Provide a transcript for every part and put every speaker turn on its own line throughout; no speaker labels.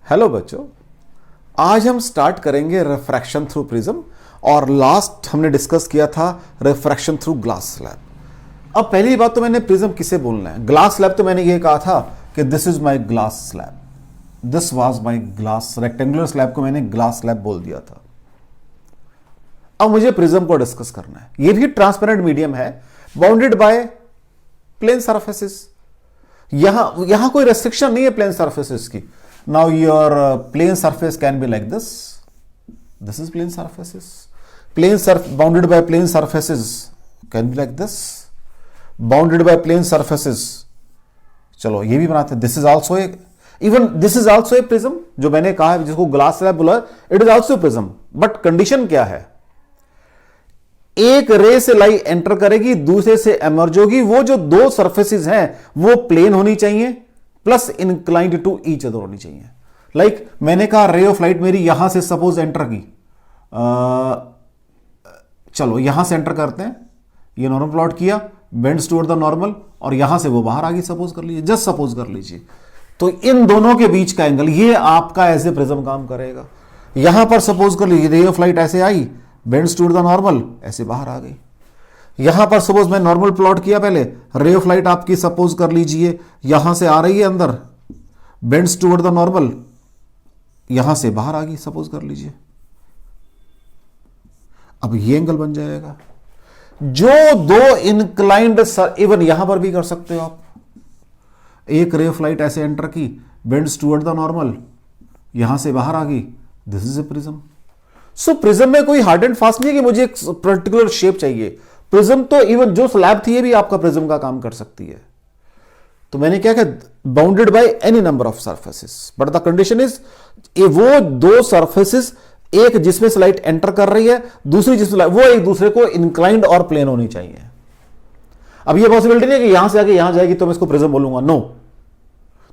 Hello बच्चों, आज हम स्टार्ट करेंगे रिफ्रैक्शन थ्रू प्रिज्म। और लास्ट हमने डिस्कस किया था रिफ्रैक्शन थ्रू ग्लास स्लैब। अब पहली बात तो मैंने प्रिज्म किसे बोलना है। ग्लास स्लैब तो मैंने ये कहा था कि this is my glass slab, this was my glass. Rectangular slab को मैंने ग्लास स्लैब बोल दिया था। अब मुझे प्रिज्म को डिस्कस करना है। ये भी ट्रांसपेरेंट मीडियम है, बाउंडेड बाय प्लेन सरफेसेस। यहां कोई रेस्ट्रिक्शन नहीं है प्लेन सरफेसेस की। Now your plane surface can be like this. This is plane surfaces. Bounded by plane surfaces can be like this. Bounded by plane surfaces. चलो ये भी बनाते हैं. This is also a prism. जो मैंने कहा है जिसको ग्लास स्लैब बोला, it is also a prism. But condition क्या है? एक रे से लाइट एंटर करेगी, दूसरे से एमर्ज होगी। वो जो दो सरफेसेस हैं वो प्लेन होनी चाहिए plus inclined to each other होनी चाहिए। लाइक मैंने कहा रे ऑफ लाइट मेरी यहां से सपोज एंटर की, चलो यहां से एंटर करते हैं, ये नॉर्मल प्लॉट किया, बेंड्स टुवर्ड द नॉर्मल, और यहां से वो बाहर आ गई, सपोज कर लीजिए, जस्ट सपोज कर लीजिए। तो इन दोनों के बीच का एंगल ये आपका ऐसे प्रिज्म काम करेगा। यहां पर सपोज कर लीजिए रे ऑफ लाइट ऐसे आई, बेंड्स टुवर्ड द नॉर्मल, ऐसे बाहर आ गई। यहां पर सपोज मैं नॉर्मल प्लॉट किया, पहले रे ऑफ लाइट आपकी सपोज कर लीजिए यहां से आ रही है अंदर, बेंड्स टुवर्ड द नॉर्मल, यहां से बाहर आ गई, सपोज कर लीजिए। अब ये एंगल बन जाएगा। जो दो इंक्लाइंड, इवन यहां पर भी कर सकते हो आप। एक रे ऑफ लाइट ऐसे एंटर की, बेंड्स टुवर्ड द नॉर्मल, यहां से बाहर आ गई, this is a prism. So prism में कोई हार्ड एंड फास्ट नहीं है कि मुझे एक पर्टिकुलर शेप चाहिए। प्रिज्म तो इवन जो स्लैब थी ये भी आपका प्रिज्म का काम कर सकती है। तो मैंने क्या कहा, bounded by any number of surfaces, but the condition is वो दो सरफेसेस, एक जिसमें से लाइट एंटर कर रही है, दूसरी जिसमें वो एक दूसरे को इंक्लाइंड और प्लेन होनी चाहिए। अब ये पॉसिबिलिटी नहीं है कि यहां से आके यहां जाएगी तो मैं इसको प्रिज्म बोलूंगा, नो।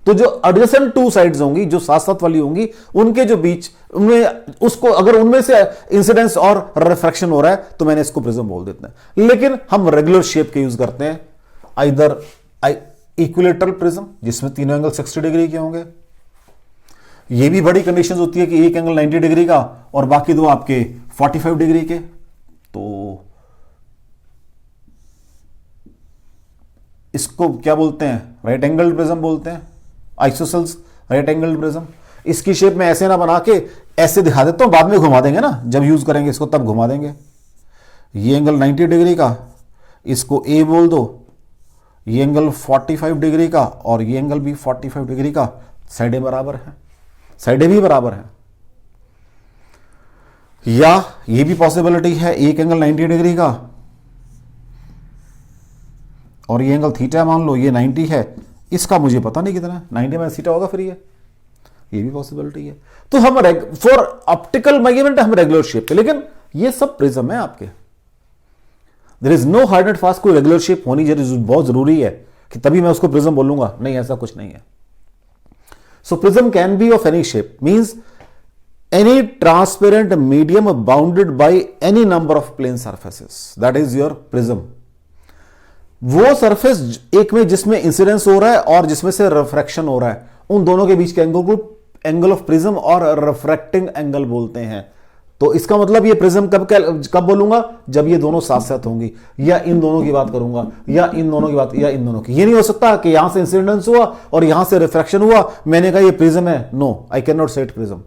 तो जो एडजेसेंट टू साइड्स होंगी, जो साथ साथ वाली होंगी, उनके जो बीच, उनमें उसको अगर उनमें से इंसिडेंस और रिफ्रैक्शन हो रहा है तो मैंने इसको प्रिज्म बोल देते हैं। लेकिन हम रेगुलर शेप के यूज करते हैं, आइदर इक्विलेटरल प्रिज्म जिसमें तीनों एंगल 60 डिग्री के होंगे। ये भी बड़ी कंडीशन होती है कि एक एंगल 90 डिग्री का और बाकी दो आपके 45 डिग्री के। तो इसको क्या बोलते हैं, राइट एंगल प्रिज्म बोलते हैं, आइसोसेल्स राइट एंगल प्रिज्म। इसकी शेप में ऐसे ना बना के ऐसे दिखा देता हूं, बाद में घुमा देंगे ना, जब यूज करेंगे इसको तब घुमा देंगे। ये एंगल 90 डिग्री का, इसको ए बोल दो, ये एंगल 45 डिग्री का और ये एंगल भी 45 डिग्री का, साइडें बराबर हैं, साइडें भी बराबर हैं। या ये भी पॉसिबिलिटी है, एक एंगल 90 डिग्री का और ये एंगल थीटा मान लो, ये 90 है, इसका मुझे पता नहीं कितना, 90 में थीटा होगा, फिर ये भी पॉसिबिलिटी है। तो हम फॉर ऑप्टिकल मेजरमेंट हम रेगुलर शेप पे, लेकिन ये सब प्रिज्म है आपके। There is no hard and fast कोई रेगुलर शेप होनी बहुत जरूरी है कि तभी मैं उसको प्रिज्म बोलूंगा, नहीं, ऐसा कुछ नहीं है। So prism can be of any shape, means any transparent medium bounded by any number of plane surfaces, that is your prism. वो सरफेस एक में जिसमें इंसिडेंस हो रहा है और जिसमें से रिफ्रैक्शन हो रहा है, उन दोनों के बीच के एंगल को एंगल ऑफ प्रिज्म और रिफ्रैक्टिंग एंगल बोलते हैं। तो इसका मतलब ये प्रिज्म कब बोलूंगा, जब ये दोनों साथ साथ होंगी, या इन दोनों की बात करूंगा, या इन दोनों की बात, या इन दोनों की। ये नहीं हो सकता कि यहां से इंसिडेंस हुआ और यहां से रिफ्रैक्शन हुआ, मैंने कहा ये प्रिज्म है, नो, आई कैन नॉट से इट प्रिज्म।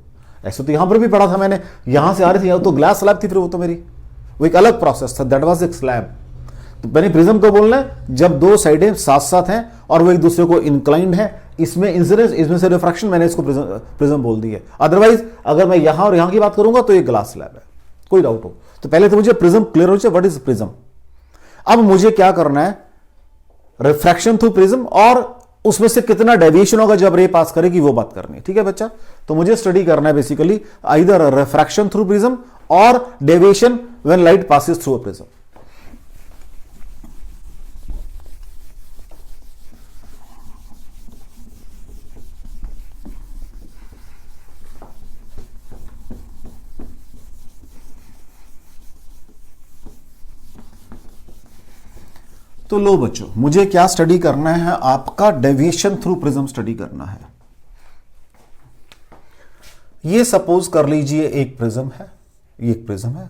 ऐसे तो यहां पर भी पढ़ा था मैंने, यहां से आ रही थी तो ग्लास स्लैब थी, फिर वो तो मेरी वो एक अलग प्रोसेस था, दैट वाज एक स्लैब। तो मैंने प्रिज्म को बोलना है जब दो साइडें साथ साथ हैं और वो एक दूसरे को इंक्लाइंड है, इसमें इंसिडेंस, इसमें से रिफ्रैक्शन, मैंने इसको प्रिज्म बोल दी है। अदरवाइज अगर मैं यहां और यहां की बात करूंगा तो ये ग्लास स्लैब है, कोई डाउट हो तो पहले तो मुझे प्रिज्म क्लियर हो जाए, व्हाट इज प्रिज्म। अब मुझे क्या करना है, रिफ्रैक्शन थ्रू प्रिज्म और उसमें से कितना डेविएशन होगा जब रे पास करेगी, वो बात करनी है। ठीक है बच्चा, तो मुझे स्टडी करना है basically either refraction through prism और deviation when light passes through a prism. तो लो बच्चों, मुझे क्या स्टडी करना है, आपका डेविएशन थ्रू प्रिज्म स्टडी करना है। ये सपोज कर लीजिए एक प्रिज्म है, ये एक प्रिज्म है,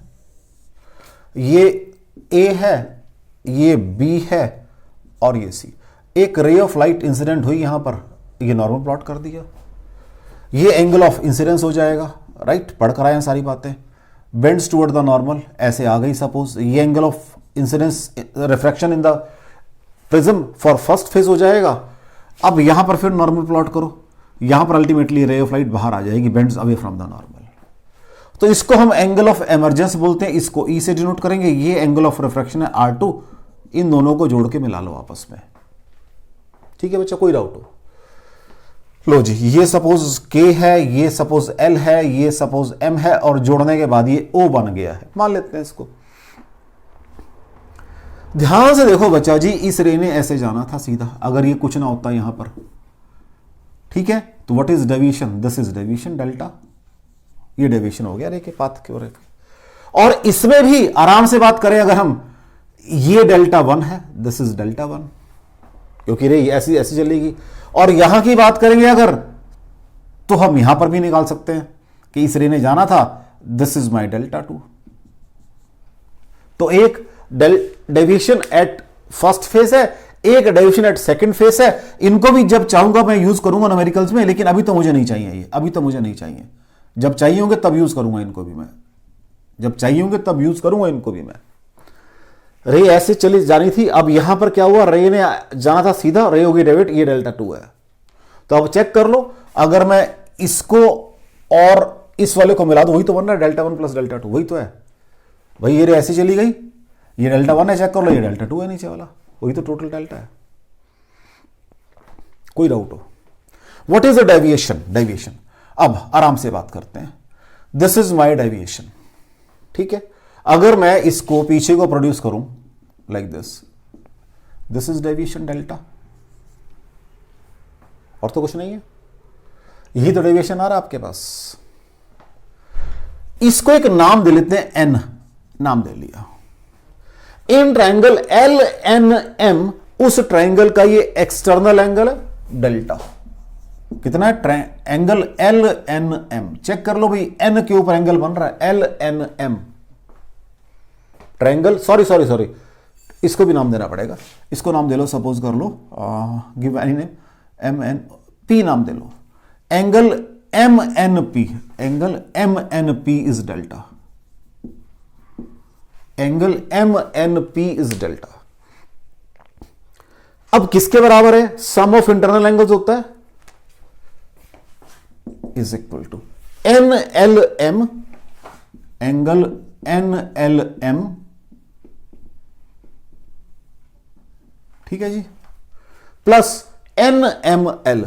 ये ए है, ये बी है और ये सी। एक रे ऑफ लाइट इंसिडेंट हुई यहां पर, ये नॉर्मल प्लॉट कर दिया, ये एंगल ऑफ इंसिडेंस हो जाएगा, राइट, पढ़ कर आए हैं सारी बातें। बेंड्स टुवर्ड द नॉर्मल ऐसे आ गई सपोज, ये angle of incidence refraction in the prism for first phase हो जाएगा। अब यहां पर फिर नॉर्मल प्लॉट करो, यहां पर अल्टीमेटली रे ऑफ लाइट बाहर आ जाएगी, bends away from the normal. तो इसको हम एंगल ऑफ एमर्जेंस बोलते हैं, इसको ई से डिनोट करेंगे। ये एंगल ऑफ रिफ्रैक्शन है R2, इन दोनों को जोड़ के मिला लो आपस में। ठीक है बच्चा, कोई डाउट हो? लो जी, ये सपोज K है, ये सपोज L है, ये सपोज M है और जोड़ने के बाद ये O बन गया है, मान लेते हैं इसको। ध्यान से देखो बच्चा जी, इस रे ने ऐसे जाना था सीधा, अगर ये कुछ ना होता यहां पर, ठीक है। तो what is deviation? This is deviation delta, ये डेविएशन हो गया रे के पाथ की ओर। और इसमें भी आराम से बात करें अगर हम, ये डेल्टा 1 है, दिस इज डेल्टा 1, क्योंकि रे ऐसी ऐसी चलेगी। और यहां की बात करेंगे अगर, तो हम यहां पर भी निकाल सकते हैं कि इस रे ने जाना था, दिस इज माई डेल्टा 2। तो एक डेविएशन एट फर्स्ट फेज है, एक डेविएशन एट सेकंड फेज है। इनको भी जब चाहूंगा मैं यूज करूंगा न्यूमेरिकल्स में, लेकिन अभी तो मुझे नहीं चाहिए ये, अभी तो मुझे नहीं चाहिए। जब चाहिए होंगे तब यूज करूंगा इनको भी मैं, जब चाहिए होंगे तब यूज करूंगा इनको भी मैं। रे ऐसे चली जानी थी, अब यहां पर क्या हुआ, रे ने जाना था सीधा, रे होगी डेविड, ये डेल्टा 2 है। तो अब चेक कर लो, अगर मैं इसको और इस वाले को मिला दूं, वही तो बन रहा है, डेल्टा 1 प्लस डेल्टा 2, वही तो है भाई। ये रे ऐसी चली गई, ये डेल्टा 1 है, चेक कर लो, ये डेल्टा 2 है नीचे वाला, वही तो टोटल डेल्टा है। कोई डाउट हो? What is the deviation? Deviation अब आराम से बात करते हैं। दिस इज माई डेविएशन, ठीक है। अगर मैं इसको पीछे को प्रोड्यूस करूं like this is deviation delta, और तो कुछ नहीं है, यही तो डेविएशन आ रहा है आपके पास। इसको एक नाम दे लेते हैं, एन नाम दे लिया। इन ट्रायंगल LNM, उस ट्रायंगल का ये एक्सटर्नल एंगल है डेल्टा। कितना है? Angle LNM। चेक कर लो भाई, एन के ऊपर एंगल बन रहा है LNM ट्रायंगल। सॉरी, इसको भी नाम देना पड़ेगा, इसको नाम दे लो, सपोज कर लो, गिव एनी नेम, MNP नाम दे लो। Angle MNP, angle MNP is delta, angle MNP is delta. अब किसके बराबर है? सम ऑफ इंटरनल एंगल्स होता है, is equal to NLM, angle NLM, ठीक है जी, plus NML,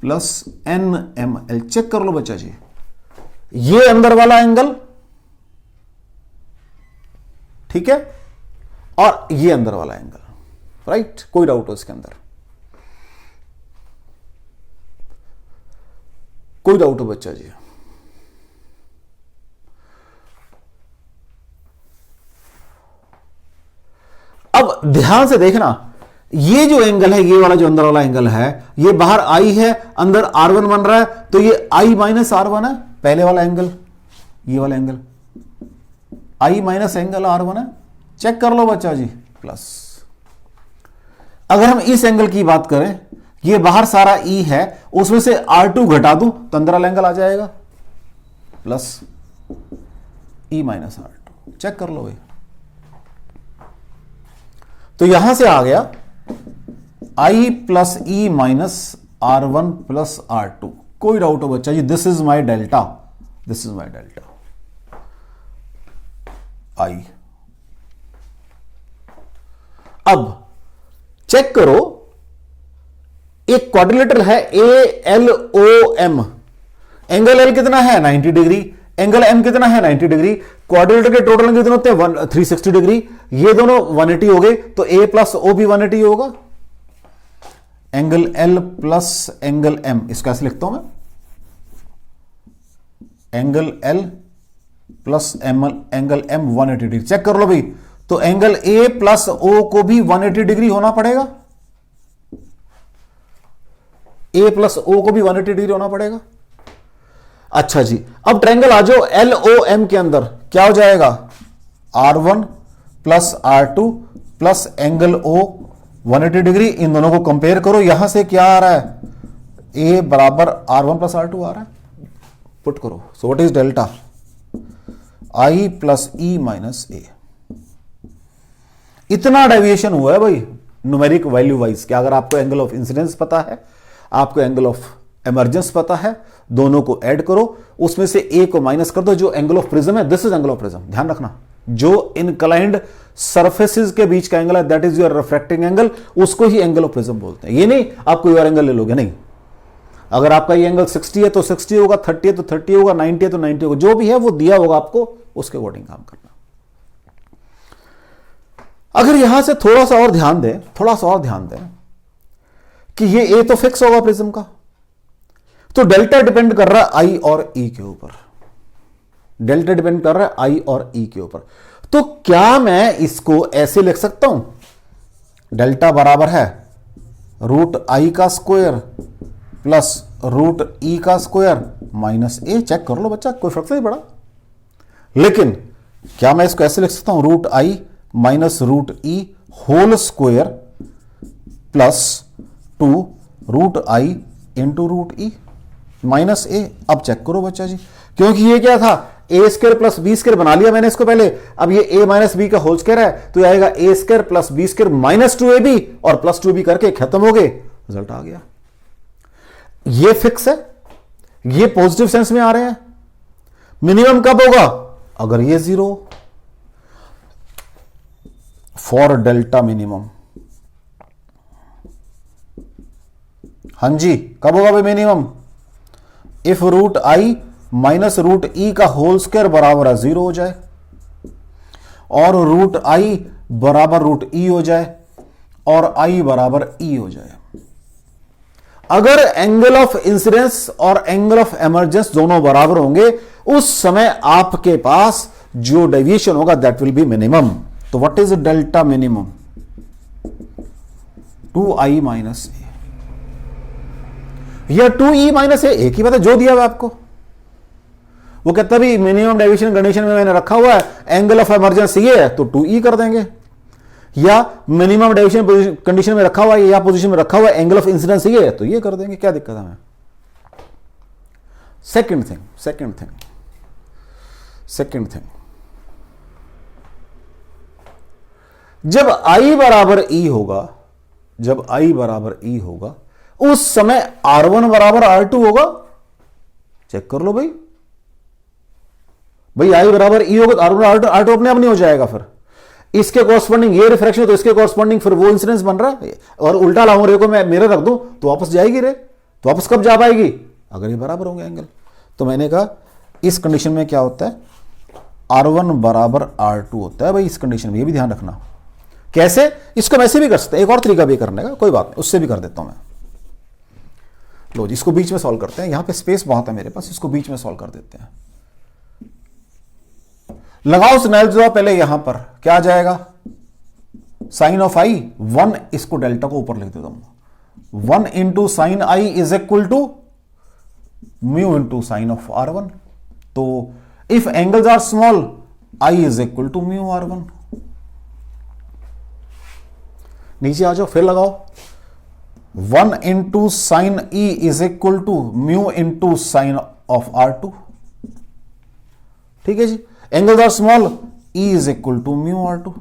plus NML। Check कर लो बच्चा जी, ये अंदर वाला एंगल, ठीक है, और ये अंदर वाला एंगल, राइट। कोई डाउट हो इसके अंदर? कोई डाउट हो बच्चा जी? अब ध्यान से देखना, ये जो एंगल है, ये वाला जो अंदर वाला एंगल है, ये बाहर I है, अंदर R1 बन रहा है, तो ये I माइनस R1 है, पहले वाला एंगल, ये वाला angle I minus angle R1 है। चेक कर लो बच्चा जी, प्लस। अगर हम इस एंगल की बात करें, ये बाहर सारा E है, उसमें से R2 घटा दूं तो अंदर वाला एंगल आ जाएगा, plus E minus R2। Check कर लो भाई, तो यहां से आ गया I plus E minus R1 plus R2। कोई डाउट हो बच्चा जी? This is my delta, this is my delta I। अब चेक करो, एक क्वाड्रिलेटरल है ALOM, एंगल L कितना है? 90 डिग्री, एंगल M कितना है? 90 डिग्री। क्वाड्रिलेटरल के टोटल एंगल कितने होते हैं? 360 डिग्री। ये दोनों 180 हो गए, तो A प्लस O भी 180 होगा। Angle L plus angle M, इसको ऐसे लिखता हूं मैं, angle L plus angle M 180 degree. Check कर लो भाई, तो एंगल A प्लस O को भी 180 डिग्री होना पड़ेगा, A प्लस O को भी 180 डिग्री होना पड़ेगा, अच्छा जी, अब ट्रायंगल आ जाओ LOM के अंदर, क्या हो जाएगा R1 plus R2 plus angle O 180 degree. इन दोनों को कंपेयर करो, यहां से क्या आ रहा है, A बराबर R1 प्लस R2 आ रहा है, पुट करो। सो what is delta, I plus E minus A। इतना डेविएशन हुआ है भाई न्यूमेरिक वैल्यू वाइज, कि अगर आपको एंगल ऑफ इंसिडेंस पता है, आपको एंगल ऑफ इमर्जेंस पता है, दोनों को ऐड करो, उसमें से ए को माइनस कर दो, जो एंगल ऑफ प्रिज्म है, this is angle of prism. ध्यान रखना, जो इनक्लाइंड सरफेसेस के बीच का एंगल है, that is your refracting angle, उसको ही एंगल ऑफ प्रिज्म बोलते हैं। ये नहीं आप कोई और एंगल ले लोगे, नहीं। अगर आपका ये एंगल 60 है तो 60 होगा, 30 है तो 30 होगा, 90 है तो 90 होगा, जो भी है वो दिया होगा आपको, उसके अकॉर्डिंग काम करना। अगर यहां से थोड़ा सा और ध्यान दें, थोड़ा सा और ध्यान दें कि ये ए तो फिक्स होगा प्रिज्म का, तो डेल्टा डिपेंड कर रहा है आई और ई के ऊपर, डेल्टा डिपेंड कर रहा है आई और ई के ऊपर। तो क्या मैं इसको ऐसे लिख सकता हूं, डेल्टा बराबर है रूट आई का स्क्वायर प्लस रूट ई का स्क्वायर माइनस ए। चेक कर लो बच्चा, कोई फर्क नहीं पड़ा। लेकिन क्या मैं इसको ऐसे लिख सकता हूं, root I minus root E whole square plus 2 root I into root E minus A. अब चेक करो बच्चा जी, क्योंकि ये क्या था, A square plus B square बना लिया मैंने इसको पहले, अब ये ए माइनस बी का होल स्क्वायर है, तो आएगा A square plus B square minus 2ab और प्लस 2b करके खत्म हो गए, रिजल्ट आ गया। ये फिक्स है, ये पॉजिटिव सेंस में आ रहे हैं। मिनिमम कब होगा, अगर ये 0, फॉर डेल्टा मिनिमम। हां जी, कब होगा भाई minimum, if root I minus root E का होल स्क्वायर बराबर है 0 हो जाए, और रूट आई बराबर रूट ई हो जाए, और आई बराबर ई हो जाए। अगर एंगल ऑफ इंसिडेंस और एंगल ऑफ एमर्जेंस दोनों बराबर होंगे, उस समय आपके पास जो डेविएशन होगा दैट विल बी मिनिमम। तो what is delta minimum, 2i minus A या 2e माइनस ए, एक ही बात है, जो दिया हुआ आपको। वो कहता भी मिनिमम डेविएशन कंडीशन में मैंने रखा हुआ है, एंगल ऑफ इमरजेंसी ये है तो 2e कर देंगे, या मिनिमम डेविएशन कंडीशन में रखा हुआ है या पोजीशन में रखा हुआ है, एंगल ऑफ इंसिडेंस ये है तो ये कर देंगे, क्या दिक्कत है हमें। सेकंड थिंग, जब i बराबर e होगा, जब i बराबर e होगा, उस समय R1 बराबर R2 होगा। चेक कर लो भाई, I बराबर E होगा तो R1 R2 अपने आप नहीं हो जाएगा, फिर इसके कॉरस्पॉन्डिंग ये रिफ्रैक्शन तो इसके कॉरस्पॉन्डिंग फिर वो इंसिडेंस बन रहा है। और उल्टा लाऊं रे को मैं मेरे रख दूं तो वापस जाएगी रे, तो वापस कब जा पाएगी, अगर ये बराबर होंगे एंगल। तो मैंने कहा इस कंडीशन में क्या होता है, R1 बराबर R2 होता है भाई, इस कंडीशन में ये भी ध्यान रखना। कैसे, इसको वैसे भी कर सकते हैं, एक और तरीका भी करने का, कोई बात नहीं, उससे भी कर देता हूं मैं। लो जी, इसको बीच में सॉल्व करते हैं, यहां पे स्पेस बहुत है मेरे पास, इसको बीच में सॉल्व कर देते हैं। लगाओ स्नेल लॉ पहले, यहां पर क्या आ जाएगा, साइन ऑफ आई 1, इसको डेल्टा को ऊपर लिख देता हूं, 1 into sine I is equal to mu into sine of R1। तो if angles are small I is equal to mu R1। नीचे आ जाओ, फिर लगाओ 1 into sine E is equal to mu into sine of R2। ठीक है जी, angles are small, E is equal to mu R2।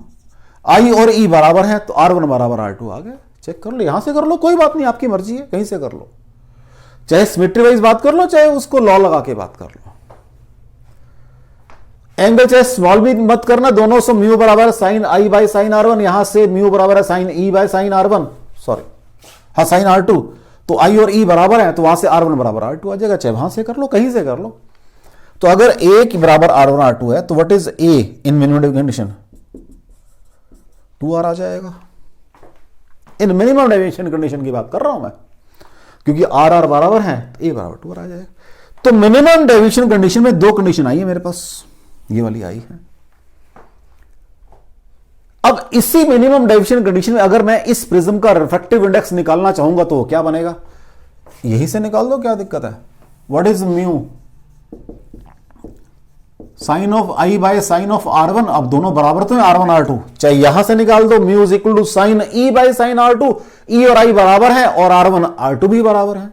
I और E बराबर है तो R1 बराबर R2 आ गया। चेक कर लो, यहां से कर लो, कोई बात नहीं, आपकी मर्जी है, कहीं से कर लो, चाहे सिमेट्री वाइज बात कर लो, चाहे उसको लॉ लगा के बात कर लो। एंगल चाहे स्मॉल भी मत करना, दोनों से म्यू बराबर है sign I by sine R1, यहां से म्यू बराबर है sine E by sine R1, sorry हाँ साइन R2, तो आई और ई बराबर है तो वहां से R1 बराबर R2 आ जाएगा, चाहे वहां से कर लो, कहीं से कर लो। तो अगर ए के बराबर R1 R2 है तो what is a in minimum condition, 2R आ जाएगा। इन मिनिमम डेविएशन कंडीशन की बात कर रहा हूं मैं, क्योंकि R बराबर है तो ए बराबर 2R आ जाएगा। तो मिनिमम डेविएशन कंडीशन में दो कंडीशन आई है मेरे पास, ये वाली आई है। अब इसी मिनिमम डेविएशन कंडीशन में अगर मैं इस प्रिज्म का रिफ्रैक्टिव इंडेक्स निकालना चाहूंगा तो क्या बनेगा, यहीं से निकाल दो, क्या दिक्कत है। What is mu, sine of I by sine of R1, अब दोनों बराबर तो है R1 R2, चाहे यहां से निकाल दो, mu is equal to sine E by sine R2, E और I बराबर है और R1 R2 भी बराबर है,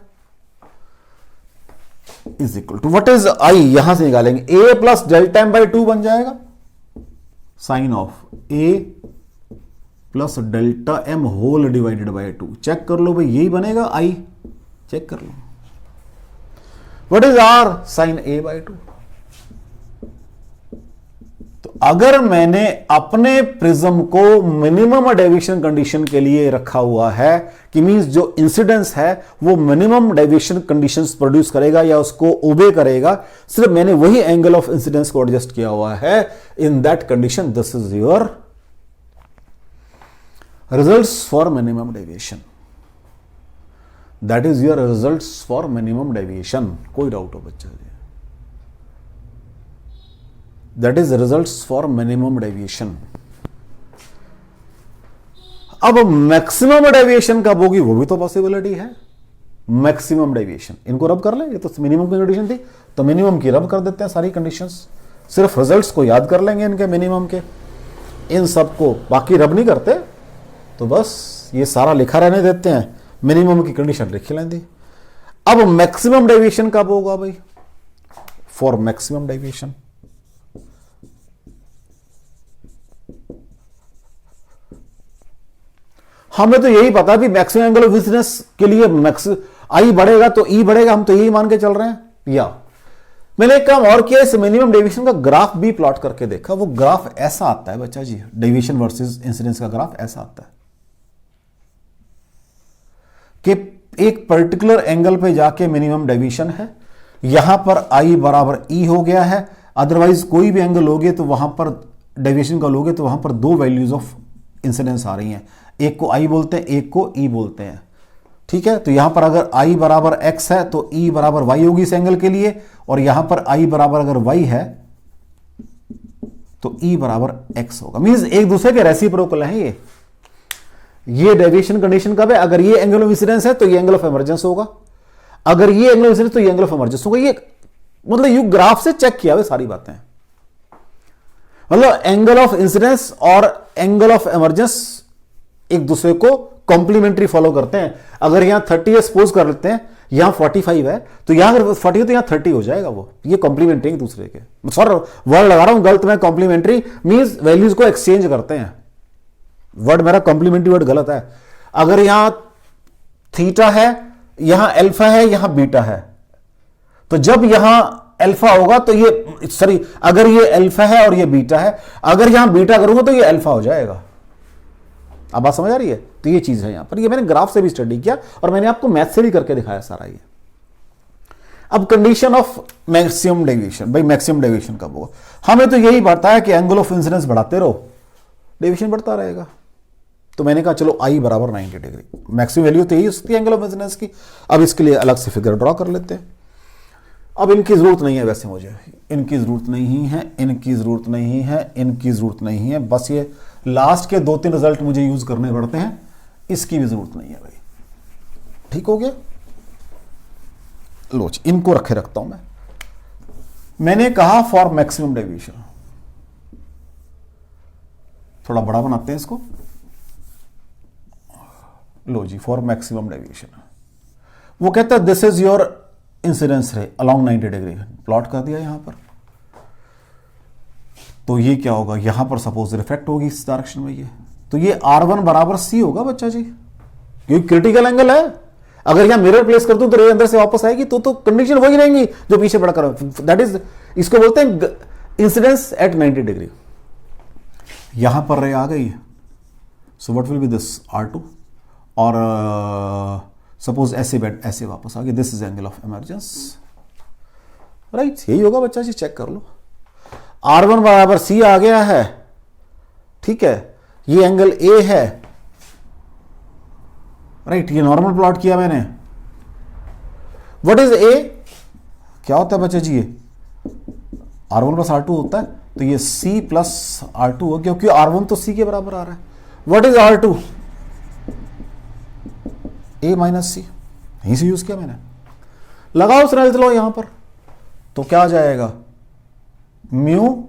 is equal to what is I, यहां से निकालेंगे A plus delta M by 2 बन जाएगा, sine of A plus delta M whole divided by 2, check कर लो भाई यही बनेगा I, चेक कर लो, what is R, sine A by 2। अगर मैंने अपने प्रिज्म को मिनिमम डेविएशन कंडीशन के लिए रखा हुआ है कि मींस जो इंसिडेंस है वो मिनिमम डेविएशन कंडीशंस प्रोड्यूस करेगा या उसको ओबे करेगा, सिर्फ मैंने वही एंगल ऑफ इंसिडेंस को एडजस्ट किया हुआ है, in that condition this is your results for minimum deviation, that is your results for minimum deviation. कोई डाउट हो बच्चा जी? That is results for minimum deviation। अब मैक्सिमम डेविएशन कब होगी वो भी तो पॉसिबिलिटी है, मैक्सिमम डेविएशन इनको रब कर ले, ये तो मिनिमम की कंडीशन थी तो मिनिमम की रब कर देते हैं सारी कंडीशंस, सिर्फ रिजल्ट्स को याद कर लेंगे इनके मिनिमम के, इन सब को बाकी रब नहीं करते, तो बस ये सारा लिखा रहने देते हैं, मिनिमम की कंडीशन लिख लेंगे। अब मैक्सिमम डेविएशन कब होगा भाई? फॉर मैक्सिमम डेविएशन हमें तो यही पता भी मैक्सिमम एंगल ऑफ इंसिडेंस के लिए आई बढ़ेगा तो ई बढ़ेगा, हम तो यही मान के चल रहे हैं। या मैंने एक काम और किया, इस मिनिमम डेविएशन का ग्राफ भी प्लॉट करके देखा, वो ग्राफ ऐसा आता है बच्चा जी, डेविएशन वर्सेस इंसिडेंस का ग्राफ ऐसा आता है कि एक पर्टिकुलर एंगल पे जाके मिनिमम डेविएशन है, यहां पर आई बराबर ई हो गया है, अदरवाइज कोई भी एंगल लोगे तो वहां पर डेविएशन का लोगे तो वहां पर दो वैल्यूज ऑफ इंसिडेंस आ रही हैं, एक को आई बोलते हैं एक को ई बोलते हैं, ठीक है। तो यहां पर अगर आई बराबर एक्स है तो ई बराबर वाई होगी इस एंगल के लिए, और यहां पर आई बराबर अगर वाई है तो ई बराबर एक्स होगा, मींस एक दूसरे के रेसिप्रोकल हैं ये डेविएशन कंडीशन कब है? अगर ये एंगल ऑफ इंसिडेंस है तो ये एंगल ऑफ इमर्जेंस होगा, अगर ये एंगल ऑफ इंसिडेंस तो ये एंगल ऑफ इमर्जेंस होगा। ये मतलब यू ग्राफ से चेक किया हुआ सारी बातें, मतलब एंगल ऑफ इंसिडेंस और एंगल ऑफ इमर्जेंस एक दूसरे को कॉम्प्लीमेंट्री फॉलो करते हैं। अगर यहां 30 सपोज कर लेते हैं, यहां 45 है तो यहां अगर 40 है तो यहां 30 हो जाएगा, वो ये कॉम्प्लीमेंट्री एक दूसरे के, सॉरी वर्ड लगा रहा हूं गलत मैं, कॉम्प्लीमेंट्री मींस वैल्यूज को एक्सचेंज करते हैं, वर्ड मेरा कॉम्प्लीमेंट्री वर्ड गलत है। अगर यहां थीटा है, यहां अल्फा है, यहां बीटा है, तो जब यहां अल्फा होगा तो ये सॉरी अगर ये अल्फा है और ये बीटा है, अगर यहां बीटा करूंगा तो ये अल्फा हो जाएगा। अब बात समझ आ रही है? तो ये चीज है यहां पर, ये मैंने ग्राफ से भी स्टडी किया और मैंने आपको मैथ से भी करके दिखाया सारा ये। अब कंडीशन ऑफ मैक्सिमम डेविएशन, भाई मैक्सिमम डेविएशन कब होगा? हमें तो यही पता है कि एंगल ऑफ इंसिडेंस बढ़ाते रहो डेविएशन बढ़ता रहेगा, तो मैंने कहा चलो आई बराबर 90 डिग्री, मैक्सिमम वैल्यू तो यही उसकी एंगल ऑफ इंसिडेंस की। अब इसके लिए अलग से फिगर ड्रॉ कर लेते हैं। अब इनकी जरूरत नहीं है, वैसे मुझे इनकी जरूरत नहीं है, इनकी जरूरत नहीं है, इनकी जरूरत नहीं है, बस ये लास्ट के 2-3 रिजल्ट मुझे यूज करने पड़ते हैं, इसकी भी जरूरत नहीं है भाई। ठीक हो गया? लो इनको रखे रखता हूं मैंने कहा फॉर मैक्सिमम डेविएशन, थोड़ा बड़ा बनाते हैं इसको। लो जी फॉर मैक्सिमम डेविएशन वो कहता है दिस इज योर इंसिडेंस रे अलोंग 90 डिग्री, प्लॉट कर दिया यहां पर। तो ये क्या होगा, यहां पर सपोज रिफ्लेक्ट होगी इस डायरेक्शन में, ये तो ये R1 बराबर C होगा बच्चा जी, क्योंकि क्रिटिकल एंगल है। अगर यहां मिरर प्लेस कर दूं तो रे अंदर से वापस आएगी, तो कंडीशन वही रहेंगी जो पीछे पड़ा कर, दैट इज इसको बोलते हैं इंसिडेंस एट 90 डिग्री। यहां पर रे आ गई, so what will B this R2, और सपोज ऐसे बैठ ऐसे वापस आ गए, this is angle of emergence, right? यही होगा बच्चा जी, चेक कर लो। R1 बराबर C आ गया है, ठीक है, ये एंगल A है, राइट? ये नॉर्मल प्लॉट किया मैंने। What is A? क्या होता है बच्चा जी? ये R1 प्लस R2 होता है, तो ये C प्लस R2 हो गया, क्योंकि R1 तो C के बराबर आ रहा है। What is R2? A minus C, यहीं से यूज किया मैंने। लगाओ उसने लो यहां पर, तो क्या आ जाएगा? म्यू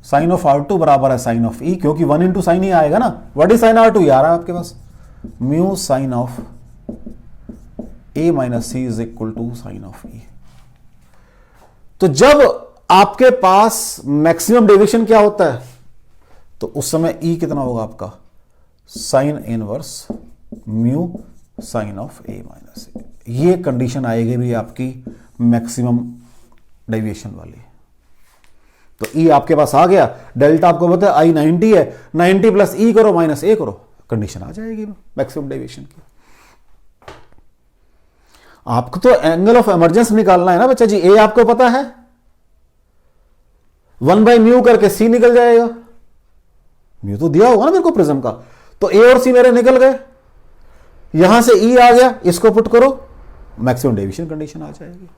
साइन ऑफ R2 बराबर है साइन ऑफ E, क्योंकि 1 इंटू साइन ही आएगा ना. What is sign R2? आ रहा है आपके पास. Mu sine of A minus C is equal to sine of E. तो जब आपके पास मैक्सिमम डेविएशन क्या होता है, तो उस समय E कितना होगा आपका? Sine inverse mu sine of A minus C. ये कंडीशन आएगी भी आपकी मैक्सिमम डेविएशन वाली. तो E आपके पास आ गया. डेल्टा आपको पता है I 90 है, 90 प्लस E करो माइनस A करो, कंडीशन आ जाएगी मैक्सिमम डेविएशन की. आपको तो एंगल ऑफ इमर्जेंस निकालना है ना बच्चा जी. A आपको पता है 1 बाई म्यू करके C निकल जाएगा. म्यू तो दिया होगा ना मेरे को प्रिज्म का. तो A और C मेरे निकल गए. यहां से E आ गया, इसको पुट करो, मैक्सिमम डेविएशन कंडीशन आ जाएगी.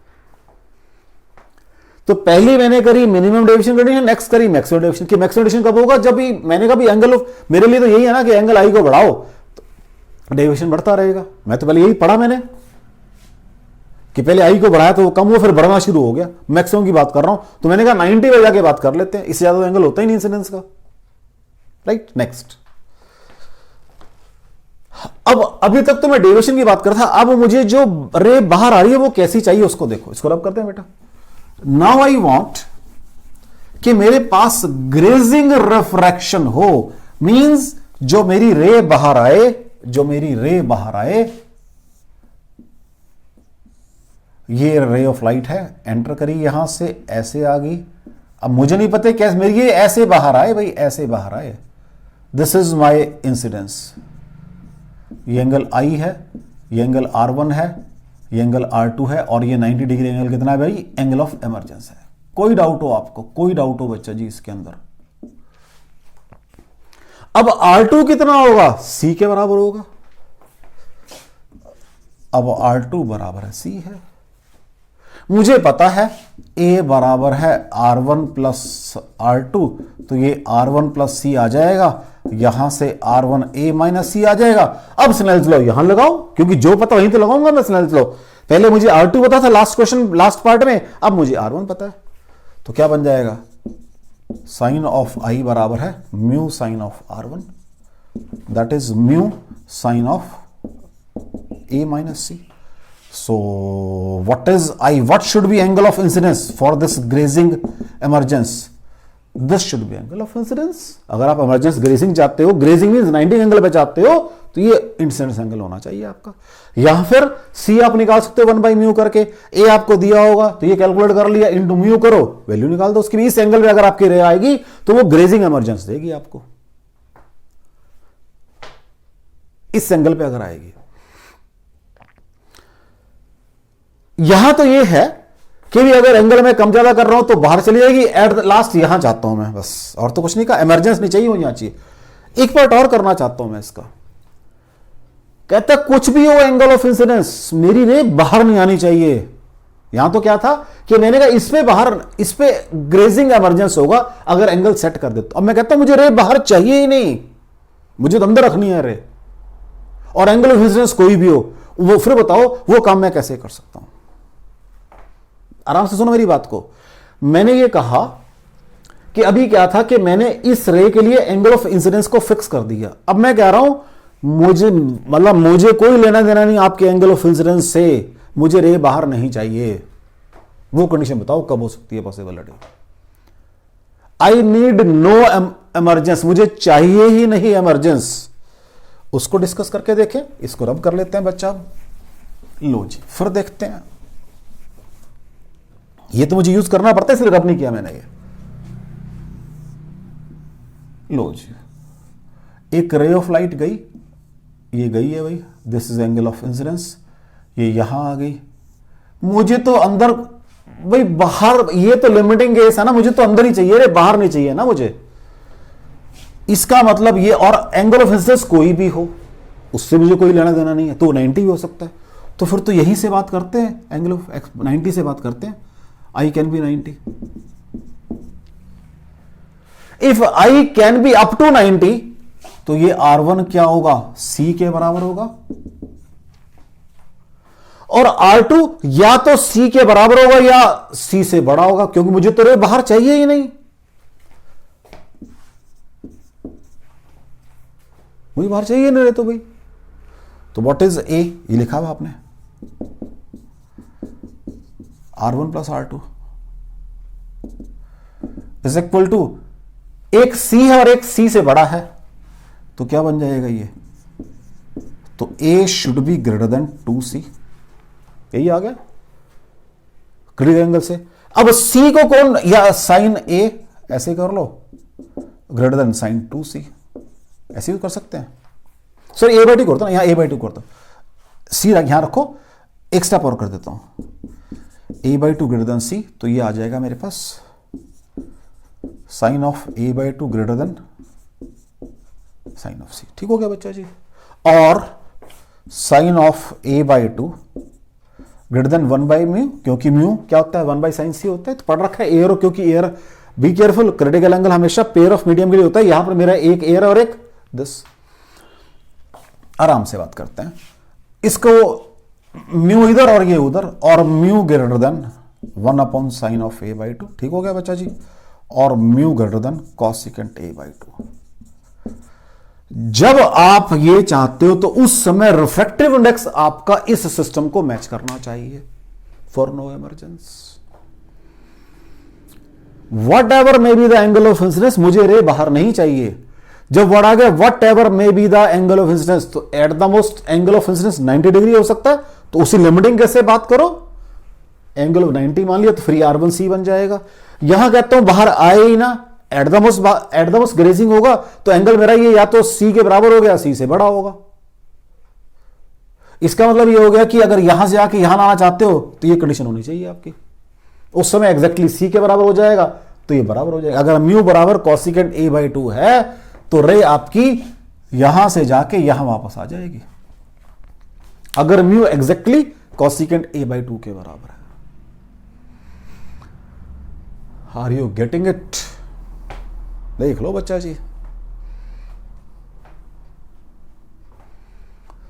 तो पहली मैंने करी मिनिमम डेविएशन कंडीशन, नेक्स्ट करी मैक्सिमम डेविएशन की. मैक्सिमम डेविएशन कब होगा? जब भी मैंने कहा भी एंगल ऑफ, मेरे लिए तो यही है ना कि एंगल आई को बढ़ाओ तो डेविएशन बढ़ता रहेगा. मैं तो पहले यही पढ़ा मैंने कि पहले आई को बढ़ाया तो वो कम हुआ, फिर बढ़ना शुरू हो गया. मैक्सिमम की बात कर रहा हूं, तो मैंने कहा 90 पे जाके बात कर लेते हैं, इससे ज्यादा एंगल होता ही नहीं इंसिडेंस का. Right, next. अब अभी तक तो मैं डेविएशन की बात कर रहा था. अब मुझे जो रे बाहर आ रही है वो कैसी चाहिए उसको देखो. इसको रब करते हैं बेटा. नाउ आई वांट कि मेरे पास ग्रेजिंग रिफ्रैक्शन हो. मींस जो मेरी रे बाहर आए, ये रे ऑफ लाइट है, एंटर करी यहां से, ऐसे आ गई. अब मुझे नहीं पता कैसे मेरी ये ऐसे बाहर आए, भाई ऐसे बाहर आए. This is my incidence. ये एंगल I है, ये एंगल R1 है, ये एंगल R2 है, और ये 90 डिग्री एंगल कितना है भाई? एंगल ऑफ इमर्जेंस है. कोई डाउट हो आपको? कोई डाउट हो बच्चा जी इसके अंदर? अब R2 कितना होगा? C के बराबर होगा. अब R2 बराबर है C है. मुझे पता है A बराबर है R1 प्लस R2, तो ये R1 प्लस C आ जाएगा. यहां से R1 A माइनस C आ जाएगा. अब स्नेल्स लॉ यहां लगाओ, क्योंकि जो पता वहीं तो लगाऊंगा मैं स्नेल्स लॉ. पहले मुझे R2 पता था लास्ट क्वेश्चन, लास्ट पार्ट में. अब मुझे R1 पता है, तो क्या बन जाएगा? साइन ऑफ I बराबर है mu sine of R1, that is mu sine of A minus C. So what is I? What should be angle of incidence for this grazing emergence? This should be angle of incidence. अगर आप emergence grazing चाहते हो, grazing means 90 angle पे चाहते हो, तो ये incidence angle होना चाहिए आपका. या फिर C आप निकाल सकते हो 1 बाई म्यू करके. A आपको दिया होगा तो ये कैलकुलेट कर लिया, इंटू म्यू करो, वैल्यू निकाल दो उसकी. इस एंगल पे अगर आपकी रे आएगी तो वो ग्रेजिंग एमरजेंस देगी आपको. इस एंगल पे अगर आएगी. यहां तो ये है कि भी अगर एंगल में कम ज्यादा कर रहा हूं तो बाहर चली जाएगी. एट द लास्ट यहां चाहता हूं मैं, बस और तो कुछ नहीं. का इमरजेंस नहीं चाहिए, हो यहां चाहिए. एक पार्ट और करना चाहता हूं मैं इसका. कहता कुछ भी हो एंगल ऑफ इंसिडेंस, मेरी रे बाहर नहीं आनी चाहिए. यहां तो क्या था कि मैंने कहा इस पे बाहर, इस पे ग्रेजिंग इमरजेंस होगा अगर एंगल सेट कर दे तो. अब मैं कहता हूं मुझे रे बाहर चाहिए ही नहीं, मुझे तो अंदर रखनी है रे. और एंगल ऑफ इंसिडेंस कोई भी हो, वो फिर बताओ वो काम मैं कैसे कर सकता हूं? आराम से सुनो मेरी बात को. मैंने ये कहा कि अभी क्या था कि मैंने इस रे के लिए एंगल ऑफ इंसिडेंस को फिक्स कर दिया. अब मैं कह रहा हूं मुझे कोई लेना देना नहीं आपके एंगल ऑफ इंसिडेंस से, मुझे रे बाहर नहीं चाहिए. वो कंडीशन बताओ कब हो सकती है possibility? I need no emergence, मुझे चाहिए ही नहीं इमरजेंस. उसको डिस्कस करके देखें. इसको रब कर लेते हैं बच्चा. लो जी, फिर देखते हैं. ये तो मुझे यूज करना पड़ता है, इसलिए रब नहीं किया मैंने. ये लो जी, एक रे ऑफ लाइट गई, ये गई है भाई, this is angle of incidence. ये यहां आ गई. मुझे तो अंदर भाई, बाहर, ये तो लिमिटिंग केस है ना, मुझे तो अंदर ही चाहिए रे, बाहर नहीं चाहिए ना मुझे. इसका मतलब ये, और एंगल ऑफ इंसिडेंस कोई भी हो, उससे मुझे कोई लेना देना नहीं है. तो 90 भी हो सकता है. तो फिर तो यहीं से बात करते हैं, एंगल ऑफ 90 से बात करते हैं. I can be 90. If I can be up to 90, तो ये R1 क्या होगा? C के बराबर होगा. और R2 या तो C के बराबर होगा या C से बड़ा होगा, क्योंकि मुझे तो रे बाहर चाहिए ही नहीं, मुझे बाहर चाहिए नहीं रे तो भाई। तो व्हाट इज A, ये लिखा हुआ आपने R1 plus R2 is equal to, एक C है और एक C से बड़ा है, तो क्या बन जाएगा ये, तो A should be greater than 2C, यही आ गया क्रिटिकल एंगल से। अब C को कौन, या साइन A ऐसे कर लो ग्रेटर देन साइन 2C, ऐसे भी कर सकते हैं। सर A/2 करता ना, यहां A/2 करता, C यहां रखो, एक स्टेप और कर देता हूं, A/2 ग्रेटर देन C, तो ये आ जाएगा मेरे पास sine of A/2 greater than sine of C। ठीक हो गया बच्चा जी। और sine of A/2 greater then 1/μ, क्योंकि म्यू क्या होता है 1/sin C होता है, तो पढ़ रखा है एयर, क्योंकि air, be careful, critical angle हमेशा पेयर ऑफ मीडियम के लिए होता है। यहां पर मेरा एक एयर और एक दिस। आराम से बात करते हैं इसको, म्यू इधर और ये उधर, और mu greater than 1/sin of A/2। ठीक हो गया बच्चा जी। और mu greater than cosecant A/2। जब आप ये चाहते हो तो उस समय रिफ्रैक्टिव इंडेक्स आपका इस सिस्टम को मैच करना चाहिए for no emergence. Whatever may be the angle of incidence, मुझे रे बाहर नहीं चाहिए। जब वर्ड आ गया whatever may be the angle of incidence, तो at the most angle of incidence 90 degree हो सकता है, तो उसी लिमिटिंग कैसे बात करो, एंगल ऑफ 90 मान लिया तो फ्री R1C बन जाएगा। यहां कहता हूं बाहर आए ही ना, एट द मोस्ट ग्रेजिंग होगा, तो एंगल मेरा ये या तो C के बराबर हो गया, C से बड़ा होगा। इसका मतलब ये हो गया कि अगर यहां से आके यहां लाना चाहते हो तो ये कंडीशन होनी चाहिए आपकी, उस समय एग्जैक्टली C के बराबर हो जाएगा, तो ये बराबर हो जाएगा। अगर म्यू बराबर कॉसिकेंट A/2 है तो रे आपकी यहां से जाके यहां वापस आ जाएगी, अगर म्यू एग्जैक्टली कॉसिकेंट A/2 के बराबर है। Are you getting it? देख लो बच्चा जी।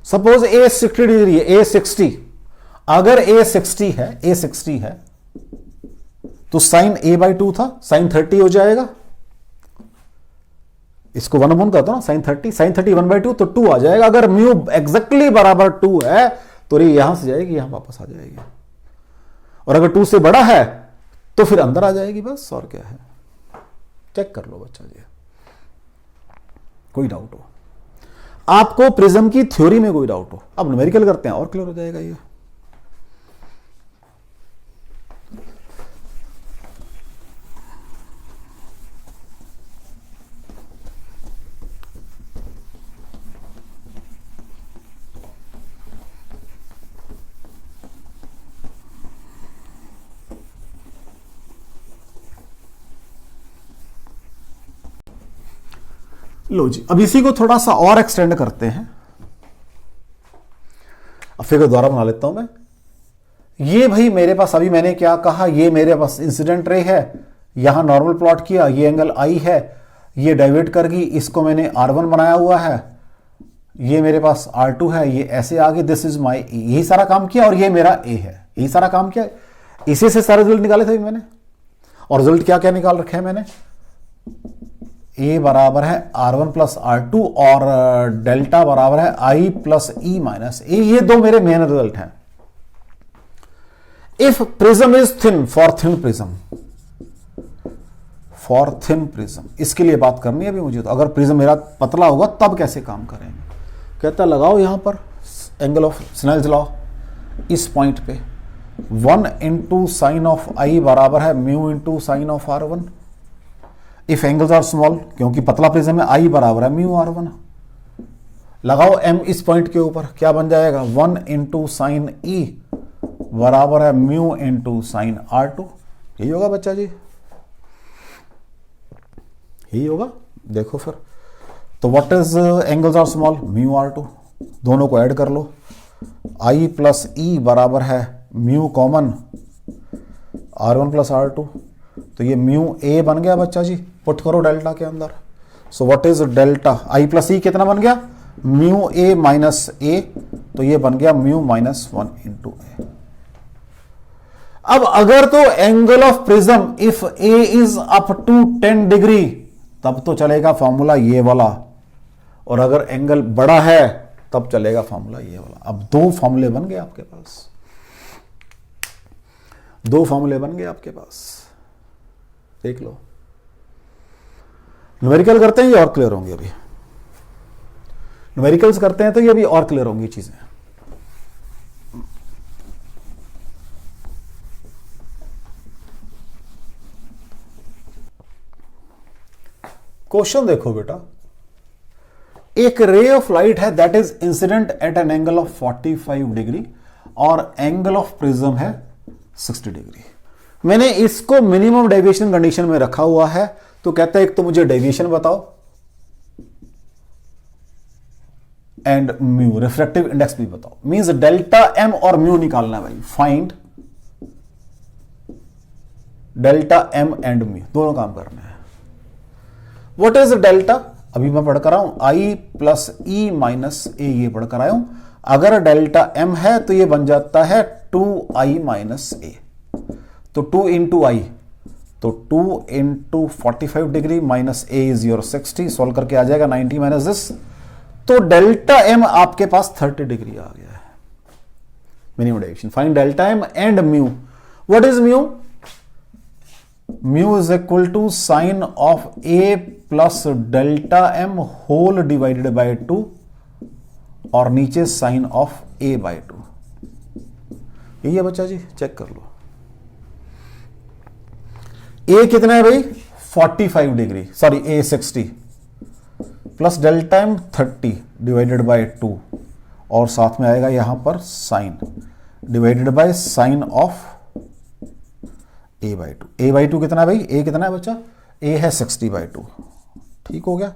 सपोज A 60 डिग्री है, A 60, अगर A 60 है तो साइन A/2 था, साइन 30 हो जाएगा। इसको 1/1 करता ना, साइन 30 1/2, तो 2 आ जाएगा। अगर म्यू एग्जैक्टली बराबर 2 है तो ये यहां से जाएगी, यहां वापस आ जाएगी, और अगर 2 से बड़ा है तो फिर अंदर आ जाएगी, बस और क्या है। चेक कर लो बच्चा जी, कोई डाउट हो आपको प्रिज्म की थ्योरी में, कोई डाउट हो, अब न्यूमेरिकल करते हैं और क्लियर हो जाएगा ये। लो जी, अब इसी को थोड़ा सा और एक्सटेंड करते हैं। अब फिगर दोबारा बना लेता हूं मैं। ये भाई मेरे पास, अभी मैंने क्या कहा, ये मेरे पास इंसिडेंट रे है, यहां नॉर्मल प्लॉट किया, ये एंगल I है, ये डाइवर्ट कर गई, इसको मैंने R1 बनाया हुआ है, ये मेरे पास R2 है, ये ऐसे आगे, दिस इज माई E, यही सारा काम किया, और ये मेरा A है, यही सारा काम किया। इसी से सारे रिजल्ट निकाले थे मैंने, और रिजल्ट क्या क्या निकाल रखे हैं मैंने, A बराबर है R1 प्लस R2 और डेल्टा बराबर है I plus E minus A। ये दो मेरे मेन रिजल्ट हैं। If prism is thin, for thin prism, इसके लिए बात करनी है अभी मुझे। तो अगर प्रिज्म मेरा पतला होगा तब कैसे काम करेंगे, कहता लगाओ यहां पर एंगल ऑफ स्नेल्स लॉ, इस पॉइंट पे 1 इंटू साइन ऑफ I बराबर है mu into sine of R1। If angles are small, क्योंकि पतला प्रिज्म है, I बराबर है म्यू R1। लगाओ M इस पॉइंट के ऊपर, क्या बन जाएगा 1 इंटू साइन E बराबर है म्यू इंटू साइन R2। यही होगा बच्चा जी, यही होगा। देखो फिर तो what is angles are small, mu R2, दोनों को ऐड कर लो। I प्लस E बराबर है mu common R1 plus R2, तो ये म्यू A बन गया बच्चा जी, पुट करो डेल्टा के अंदर। सो what is delta, I plus E कितना बन गया, म्यू A माइनस A तो ये बन गया म्यू माइनस 1 इंटू ए। अब अगर तो angle of prism if A is up to 10 degree तब तो चलेगा फॉर्मूला ये वाला, और अगर एंगल बड़ा है तब चलेगा फॉर्मूला ये वाला। अब दो फॉर्मूले बन गए आपके पास, दो फॉर्मूले बन गए आपके पास, देख लो। न्यूमेरिकल करते हैं ये और क्लियर होंगे, अभी न्यूमेरिकल्स करते हैं तो ये अभी और क्लियर होंगी चीजें। क्वेश्चन देखो बेटा, एक रे ऑफ लाइट है that is incident at an angle of 45 degree और एंगल ऑफ प्रिज्म है 60 डिग्री। मैंने इसको मिनिमम डेविएशन कंडीशन में रखा हुआ है, तो कहता है एक तो मुझे डेविएशन बताओ एंड म्यू, रिफ्रैक्टिव इंडेक्स भी बताओ। मींस डेल्टा एम और म्यू निकालना है भाई। Find delta M and mu, दोनों काम करना है। What is delta? अभी मैं पढ़ कर रहा हूं आई प्लस ई माइनस ए, ये पढ़ कर आया हूं। अगर डेल्टा एम है तो ये बन जाता है 2i माइनस ए, तो 2 इंटू आई, तो 2 into 45 degree minus A is your 60, solve करके आ जाएगा 90 माइनस दिस, तो डेल्टा एम आपके पास 30 डिग्री आ गया है। Minimum deviation. Find delta M and mu. What is mu? Mu is equal to sine of A plus delta M whole divided by 2 और नीचे साइन ऑफ ए बाय 2। यही है बच्चा जी, चेक कर लो। ए कितना है भाई? 45 degree, sorry A 60 plus delta M 30 divided by 2 और साथ में आएगा यहां पर sine divided by sine of A by 2। A by 2 कितना है भाई? ए कितना है बच्चा? ए है 60 बाय 2। ठीक हो गया?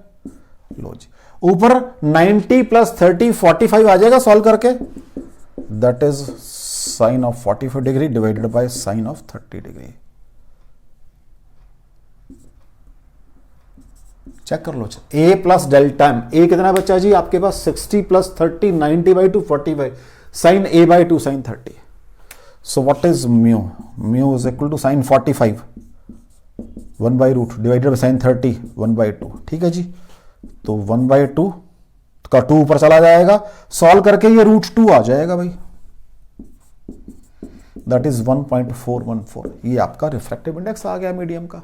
लो जी, ऊपर 90 प्लस 30 45 आ जाएगा सॉल्व करके, that is sine of 45 degree divided by sine of 30 degree. Check कर लो। A plus delta M, A कितना है बच्चा जी आपके पास? 60 plus 30 90 by 2 45, sine A by 2 sine 30। So what is mu? Mu is equal to sine 45 1 by root divided by sine 30 1 by 2। ठीक है जी, तो 1 बाई 2 का 2 ऊपर चला जाएगा, सॉल्व करके ये रूट 2 आ जाएगा भाई, दैट इज 1.414। ये आपका रिफ्रैक्टिव इंडेक्स आ गया मीडियम का।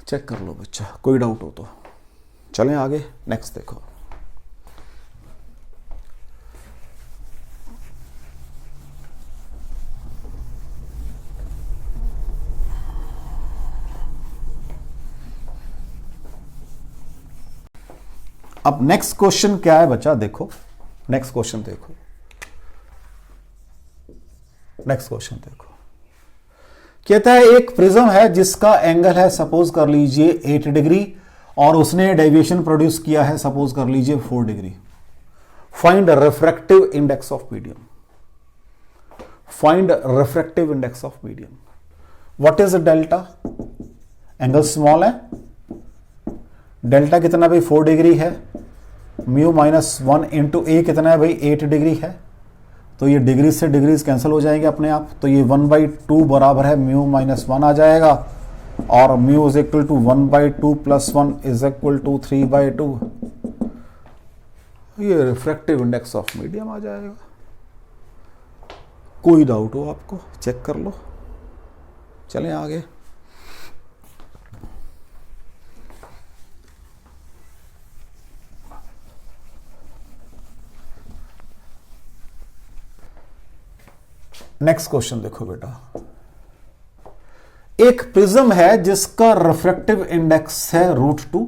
चेक कर लो बच्चा, कोई डाउट हो तो। चलें आगे, नेक्स्ट देखो। अब नेक्स्ट क्वेश्चन क्या है बच्चा? देखो नेक्स्ट क्वेश्चन देखो, नेक्स्ट क्वेश्चन देखो। कहता है एक प्रिज्म है जिसका एंगल है सपोज कर लीजिए 8 डिग्री और उसने डेविएशन प्रोड्यूस किया है सपोज कर लीजिए 4 degree. Find refractive index of medium. Find refractive index of medium. What is delta? Angle small है, डेल्टा कितना भाई? 4 डिग्री है। म्यू माइनस 1 इंटू ए कितना है भाई? 8 डिग्री है। तो ये डिग्री से डिग्रीज कैंसिल हो जाएंगे अपने आप, तो ये 1/2 बराबर है म्यू माइनस 1 आ जाएगा, और mu is equal to 1/2 plus 1 is equal to 3/2। ये रिफ्रैक्टिव इंडेक्स ऑफ मीडियम आ जाएगा। कोई डाउट हो आपको चेक कर लो। चलें आगे। नेक्स्ट क्वेश्चन देखो बेटा, एक प्रिज्म है जिसका रिफ्रैक्टिव इंडेक्स है √2,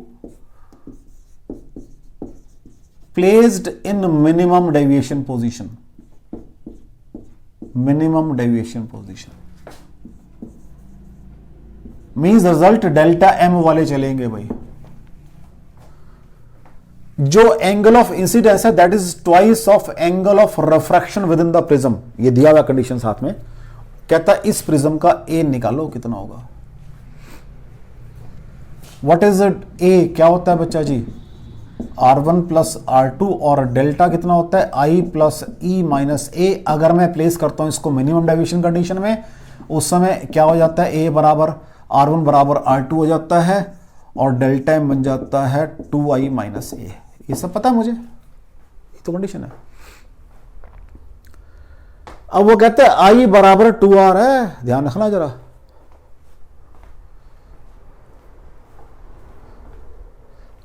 placed in minimum deviation position. Minimum deviation position means result delta M वाले चलेंगे भाई। जो एंगल ऑफ इंसिडेंस है that is twice of angle of refraction within the prism. ये दिया हुआ कंडीशन साथ में, कहता है इस प्रिज्म का ए निकालो कितना होगा। What is it? ए क्या होता है बच्चा जी? R1 प्लस R2 और डेल्टा कितना होता है I plus E minus A। अगर मैं प्लेस करता हूं इसको मिनिमम डेविएशन कंडीशन में, उस समय क्या हो जाता है, A बराबर R1 बराबर R2 हो जाता है और डेल्टा M बन जाता है 2I माइनस A। ये सब पता है मुझे, ये तो कंडीशन है। अब वो कहते हैं I बराबर 2R है, ध्यान रखना जरा।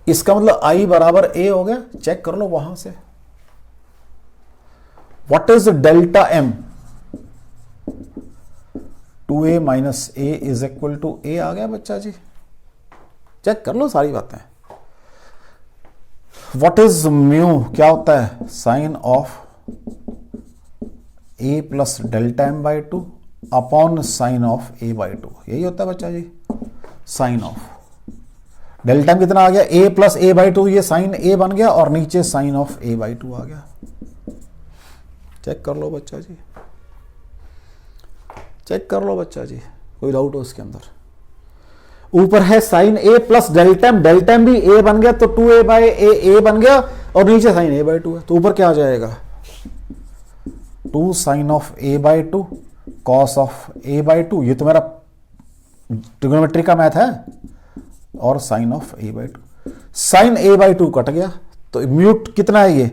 इसका मतलब I बराबर A हो गया, चेक कर लो वहां से। What is delta M? 2A minus A is equal to A आ गया बच्चा जी, चेक कर लो सारी बातें। What is mu? क्या होता है, sine of A plus delta M by 2 upon sine of A by 2, यही होता है बच्चा जी। साइन ऑफ डेल्टा M कितना आ गया, A प्लस A बाई 2, ये साइन A बन गया और नीचे साइन ऑफ A बाई 2 आ गया। चेक कर लो बच्चा जी, चेक कर लो बच्चा जी, कोई डाउट हो उसके अंदर? ऊपर है sine A plus delta M, delta M भी A बन गया तो 2A बाई A बन गया और नीचे साइन A बाई 2 है, तो ऊपर क्या आ जाएगा, 2 sine of A by 2 cos of A by 2, ये तो मेरा ट्रिग्नोमेट्री का मैथ है, और sine of A by 2। Sine A by 2 cut गया तो म्यू कितना है, ये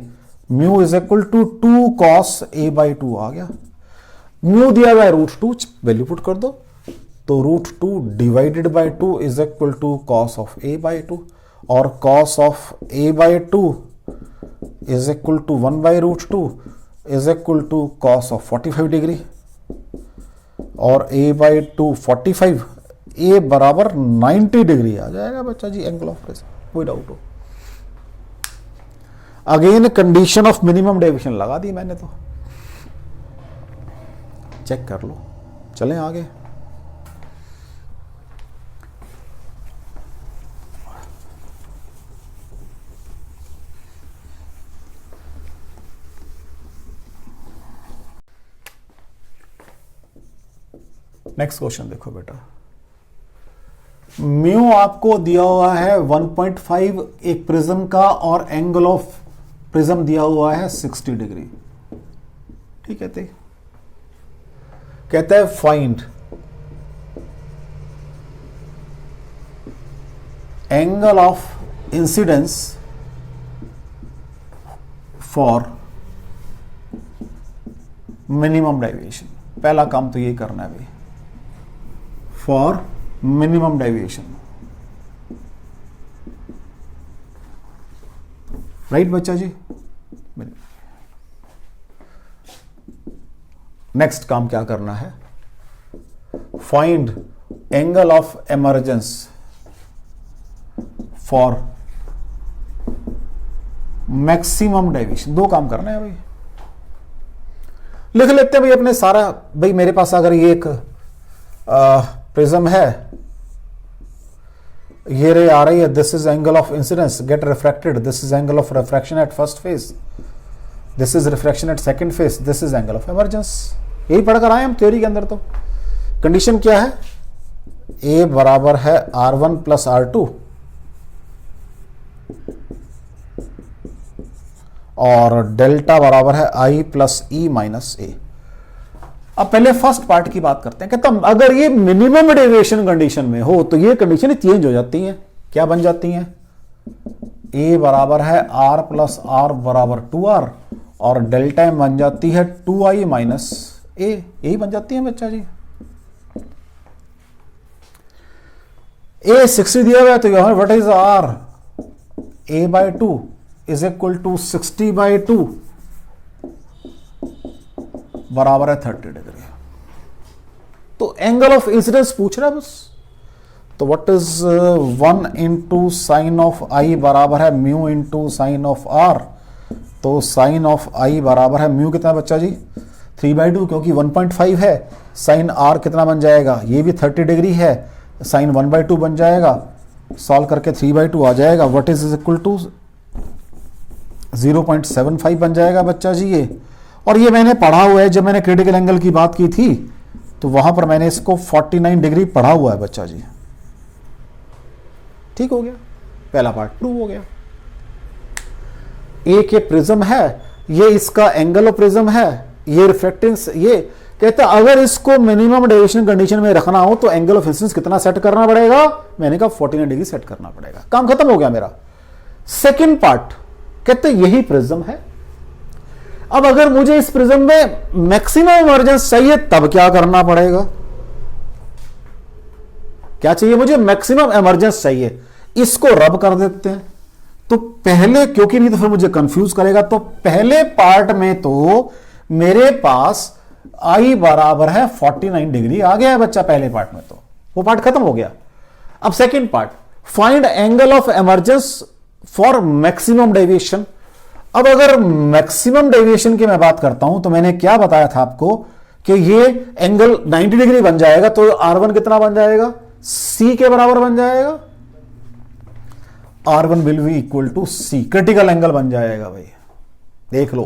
mu is equal to 2 cos A by 2 आ गया। म्यू दिया हुआ है √2, वैल्यू पुट कर दो, तो √2 divided by 2 is equal to cos of A by 2, और cos of A by 2 is equal to 1 by √2 is equal to cos of 45 degree, और A बाई 2 45, A बराबर 90 डिग्री आ जाएगा बच्चा जी एंगल ऑफ प्रेशर, कोई डाउट हो? Again condition of minimum deviation लगा दी मैंने, तो चेक कर लो। चलें आगे। नेक्स्ट क्वेश्चन देखो बेटा, म्यू आपको दिया हुआ है 1.5 एक प्रिज्म का, और एंगल ऑफ प्रिज्म दिया हुआ है 60 डिग्री, ठीक है। कहता है find angle of incidence for minimum deviation. पहला काम तो ये करना है भाई, फॉर मिनिमम डेविएशन, राइट बच्चा जी। नेक्स्ट काम क्या करना है, find angle of emergence for maximum deviation. दो काम करना है भाई, लिख लेते हैं भाई अपने सारा। भाई मेरे पास अगर ये एक प्रिज्म है, ये रे आ रही है, this is angle of incidence get refracted, this is angle of refraction at first face, this is refraction at second face, this is angle of emergence. यही पढ़कर आए हम थ्योरी के अंदर। तो कंडीशन क्या है, A बराबर है R1 प्लस R2 और डेल्टा बराबर है I plus E minus A। अब पहले फर्स्ट पार्ट की बात करते हैं। कहता अगर ये मिनिमम डेविएशन कंडीशन में हो तो ये कंडीशन चेंज हो जाती हैं। क्या बन जाती हैं, A बराबर है R प्लस R बराबर 2R और डेल्टा M बन जाती है 2I माइनस A। यही बन जाती है बच्चा जी। A 60 दिया हुआ है तो यहां what is R, A by 2 is equal to 60 by 2 बराबर है 30 डिग्री। तो एंगल ऑफ इंसिडेंस पूछ रहा है बस। तो what is 1 into sine of I बराबर है mu into sine of R। तो साइन ऑफ I बराबर है म्यू कितना बच्चा जी 3/2, क्योंकि 1.5 है। साइन R कितना बन जाएगा, ये भी 30 डिग्री है, साइन 1/2 बन जाएगा, सॉल्व करके 3/2 आ जाएगा। व्हाट इज इक्वल टू 0.75 बन जाएगा बच्चा जी ये। और ये मैंने पढ़ा हुआ है, जब मैंने क्रिटिकल एंगल की बात की थी तो वहां पर मैंने इसको 49 डिग्री पढ़ा हुआ है बच्चा जी। ठीक हो गया, पहला पार्ट प्रूव हो गया। एक ये प्रिज्म है, ये इसका एंगल ऑफ प्रिज्म है, ये रिफ्लेक्टिंग, ये कहते हैं अगर इसको मिनिमम डेविएशन कंडीशन में रखना हो तो एंगल ऑफ इंसिडेंस कितना सेट करना पड़ेगा, मैंने कहा 49 डिग्री सेट करना पड़ेगा, काम खत्म हो गया मेरा। सेकंड पार्ट कहते हैं यही प्रिज्म है। अब अगर मुझे इस प्रिज्म में मैक्सिमम इमर्जेंस चाहिए तब क्या करना पड़ेगा, क्या चाहिए मुझे, मैक्सिमम इमर्जेंस चाहिए, इसको रब कर देते हैं। तो पहले, क्योंकि नहीं तो फिर मुझे कंफ्यूज करेगा, तो पहले पार्ट में तो मेरे पास आई बराबर है 49 डिग्री आ गया है बच्चा, पहले पार्ट में तो वो पार्ट खत्म हो गया। अब second part, find angle of emergence for maximum deviation. अब अगर मैक्सिमम डेविएशन की मैं बात करता हूं तो मैंने क्या बताया था आपको कि ये एंगल 90 डिग्री बन जाएगा, तो R1 कितना बन जाएगा, C के बराबर बन जाएगा, R1 will be equal to C, critical angle बन जाएगा भाई, देख लो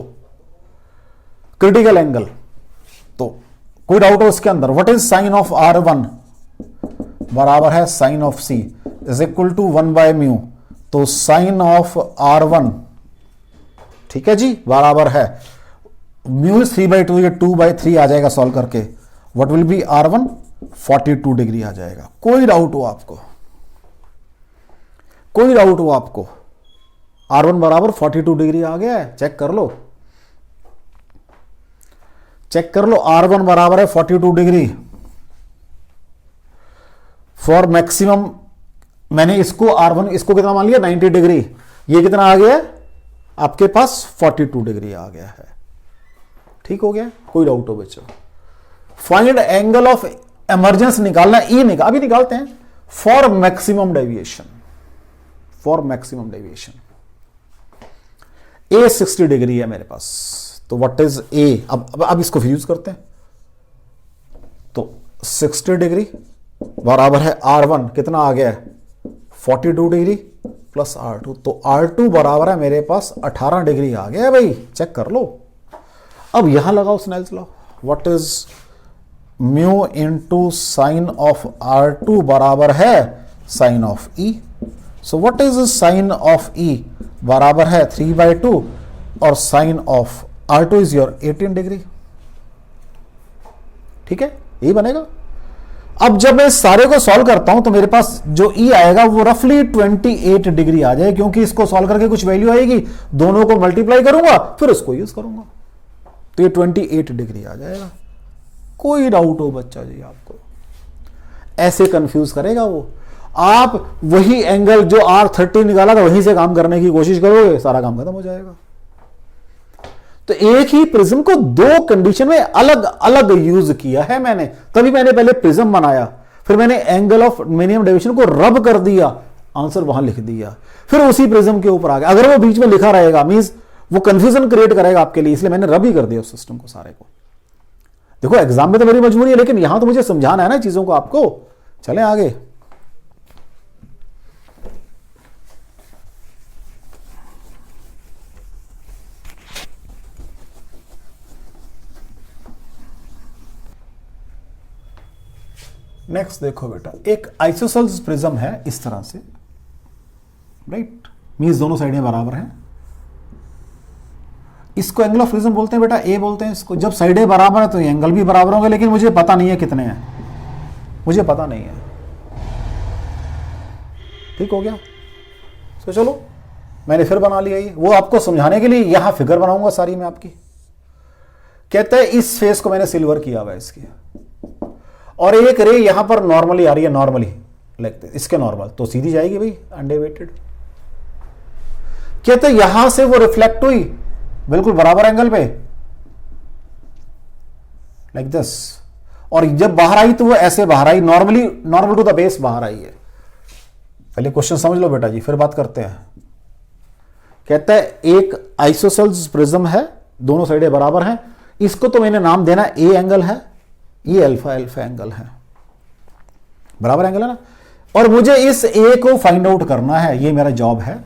क्रिटिकल एंगल। तो कोई डाउट हो उसके अंदर, what is sine of R1 बराबर है sine of C is equal to 1/μ, तो साइन ऑफ R1, ठीक है जी, बराबर है म्यू 3/2, ये 2/3 आ जाएगा सॉल्व करके, what will be R1 42 degree आ जाएगा। कोई डाउट हो आपको, कोई डाउट हो आपको, R1 बराबर 42 डिग्री आ गया है, चेक कर लो, चेक कर लो, R1 बराबर है 42 डिग्री फॉर मैक्सिमम। मैंने इसको R1 इसको कितना मान लिया 90 डिग्री, ये कितना आ गया आपके पास 42 डिग्री आ गया है, ठीक हो गया, कोई डाउट हो बच्चों। फाइंड एंगल ऑफ इमर्जेंस निकालना, ई अभी निकालते हैं, for maximum deviation, for maximum deviation A 60 degree है मेरे पास, तो व्हाट इज ए, अब इसको यूज करते हैं, तो 60 डिग्री बराबर है R1 कितना आ गया है 42 डिग्री प्लस R2, तो R2 बराबर है मेरे पास 18 डिग्री आ गया है भाई, चेक कर लो। अब यहां लगाओ Snell's law, what is mu into sine of R2 बराबर है sine of E, so what is sine of E बराबर है 3/2 और sine of R2 is your 18 degree, ठीक है, यही बनेगा। अब जब मैं इस सारे को सॉल्व करता हूं तो मेरे पास जो E आएगा वो रफली 28 डिग्री आ जाए, क्योंकि इसको सॉल्व करके कुछ वैल्यू आएगी, दोनों को मल्टीप्लाई करूंगा फिर उसको यूज करूंगा, तो ये 28 डिग्री आ जाएगा। कोई डाउट हो बच्चा जी आपको, ऐसे कंफ्यूज करेगा वो, आप वही एंगल जो R30 निकाला था वहीं से काम करने की कोशिश करोगे, सारा काम खत्म हो जाएगा। तो एक ही प्रिज्म को दो कंडीशन में अलग अलग यूज किया है मैंने, तभी मैंने पहले प्रिज्म बनाया, फिर मैंने एंगल ऑफ मिनिमम डेविएशन को रब कर दिया, आंसर वहां लिख दिया, फिर उसी प्रिज्म के ऊपर आ गया। अगर वो बीच में लिखा रहेगा मींस वो कंफ्यूजन क्रिएट करेगा आपके लिए, इसलिए मैंने रब ही कर दिया उस सिस्टम को सारे को। देखो एग्जाम में तो मेरी मजबूरी है, लेकिन यहां तो मुझे समझाना है ना चीजों को आपको। चलें आगे, नेक्स्ट देखो बेटा, एक आइसोसेल्स प्रिज्म है इस तरह से, राइट, मींस दोनों साइडें बराबर हैं, इसको एंगल ऑफ प्रिज्म बोलते हैं बेटा, ए बोलते हैं इसको। जब साइडें बराबर है तो एंगल भी बराबर होंगे, लेकिन मुझे पता नहीं है कितने हैं, मुझे पता नहीं है, ठीक हो गया। तो चलो मैंने फिर बना लिया ये, वो आपको समझाने के लिए यहां फिगर बनाऊंगा सारी मैं आपकी। कहते हैं इस फेस को मैंने सिल्वर किया हुआ है इसकी, और एक रे यहां पर नॉर्मली आ रही है, नॉर्मली लाइक इसके नॉर्मल, तो सीधी जाएगी भाई अनडेविएटेड। कहते यहां से वो रिफ्लेक्ट हुई बिल्कुल बराबर एंगल पे लाइक दिस, और जब बाहर आई तो वो ऐसे बाहर आई, normally normal to the base बाहर आई है। पहले क्वेश्चन समझ लो बेटा जी, फिर बात करते हैं। कहता है एक आइसोसेल्स प्रिज्म है, दोनों साइडें बराबर हैं, इसको तो मैंने नाम देना ए एंगल है, ये अल्फा अल्फा एंगल है, बराबर एंगल है ना, और मुझे इस ए को फाइंड आउट करना है, ये मेरा जॉब है।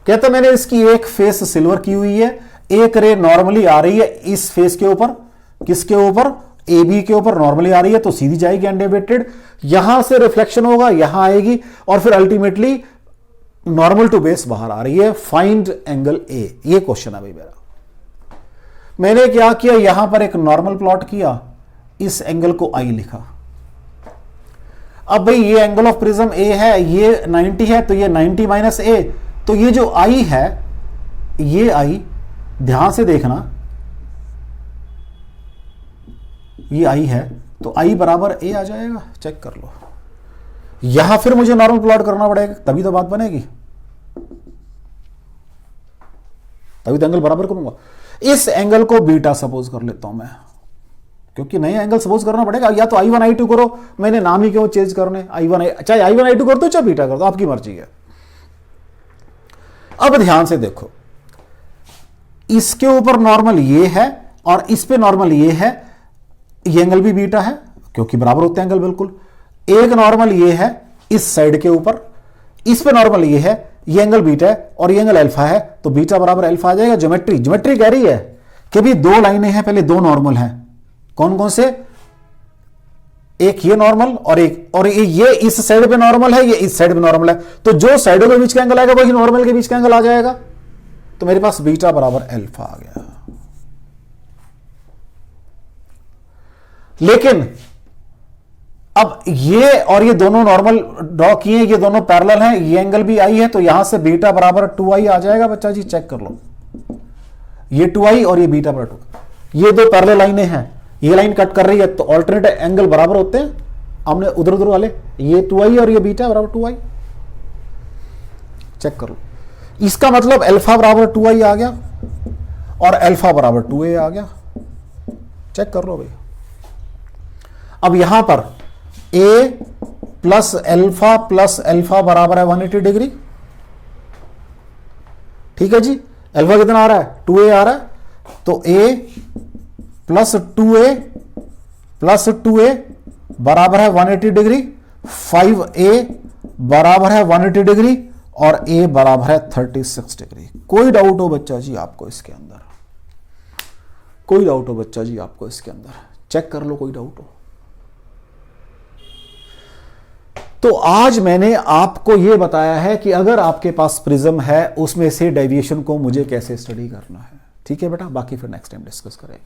कहता मैंने इसकी एक फेस सिल्वर की हुई है, एक रे नॉर्मली आ रही है इस फेस के ऊपर, किसके ऊपर, ए बी के ऊपर नॉर्मली आ रही है, तो सीधी जाएगी अनडेविएटेड, यहां से रिफ्लेक्शन होगा, यहां आएगी, और फिर अल्टीमेटली नॉर्मल टू बेस बाहर आ रही है, फाइंड एंगल ए, ये क्वेश्चन है भाई मेरा। मैंने क्या किया, यहां पर एक नॉर्मल प्लॉट किया, इस एंगल को आई लिखा। अब भाई ये एंगल ऑफ प्रिज्म ए है, ये 90 है, तो ये 90 माइनस ए, तो ये जो आई है, ये आई ध्यान से देखना, ये आई है, तो आई बराबर ए आ जाएगा, चेक कर लो। यहां फिर मुझे नॉर्मल प्लॉट करना पड़ेगा, तभी तो बात बनेगी, तभी तो एंगल बराबर करूंगा। इस एंगल को बीटा सपोज कर लेता हूं मैं, क्योंकि नया एंगल सपोज करना पड़ेगा। या तो I1 I2 करो, मैंने नाम ही क्यों चेंज करने, चाहे I1 I2 कर दो चाहे बीटा कर दो, आपकी मर्जी है। अब ध्यान से देखो, इसके ऊपर नॉर्मल ये है और इस पे नॉर्मल ये है, ये एंगल भी बीटा है क्योंकि बराबर होते हैं एंगल बिल्कुल। एक नॉर्मल ये है इस साइड के ऊपर, इस पे नॉर्मल ये है, ये एंगल बीटा है और ये एंगल अल्फा है, तो बीटा बराबर अल्फा आ जाएगा। ज्योमेट्री कह रही है कि भी दो लाइनें हैं, पहले दो नॉर्मल हैं, कौन कौन से, एक ये नॉर्मल और ये इस साइड पे नॉर्मल है, ये इस साइड पे नॉर्मल है, तो जो साइडों के बीच का एंगल आएगा वही नॉर्मल के बीच का एंगल आ जाएगा। तो मेरे पास बीटा बराबर अल्फा आ गया। लेकिन अब ये और ये दोनों नॉर्मल ड्रॉ किए, ये दोनों पैरेलल हैं, ये एंगल भी आई है, तो यहां से बीटा बराबर 2i आ जाएगा बच्चा जी, चेक कर लो। ये 2i और ये बीटा बराबर 2, ये दो पैरेलल लाइनें हैं, ये लाइन कट कर रही है, तो ऑल्टरनेट एंगल बराबर होते हैं, हमने उधर उधर वाले, ये 2i और ये बीटा बराबर 2i, चेक कर लो। इसका मतलब अल्फा बराबर 2i आ गया और अल्फा बराबर 2a आ गया, चेक कर लो भाई। अब यहां पर a प्लस अल्फा बराबर है 180 डिग्री, ठीक है जी। अल्फा कितना आ रहा है, 2a आ रहा है, तो a प्लस 2a बराबर है 180 डिग्री, 5a बराबर है 180 डिग्री और a बराबर है 36 डिग्री। कोई डाउट हो बच्चा जी आपको इसके अंदर, कोई डाउट हो बच्चा जी आपको इसके अंदर, चेक कर लो, कोई डाउट हो तो। आज मैंने आपको यह बताया है कि अगर आपके पास प्रिज्म है, उसमें से डेविएशन को मुझे कैसे स्टडी करना है, ठीक है बेटा। बाकी फिर नेक्स्ट टाइम डिस्कस करेंगे।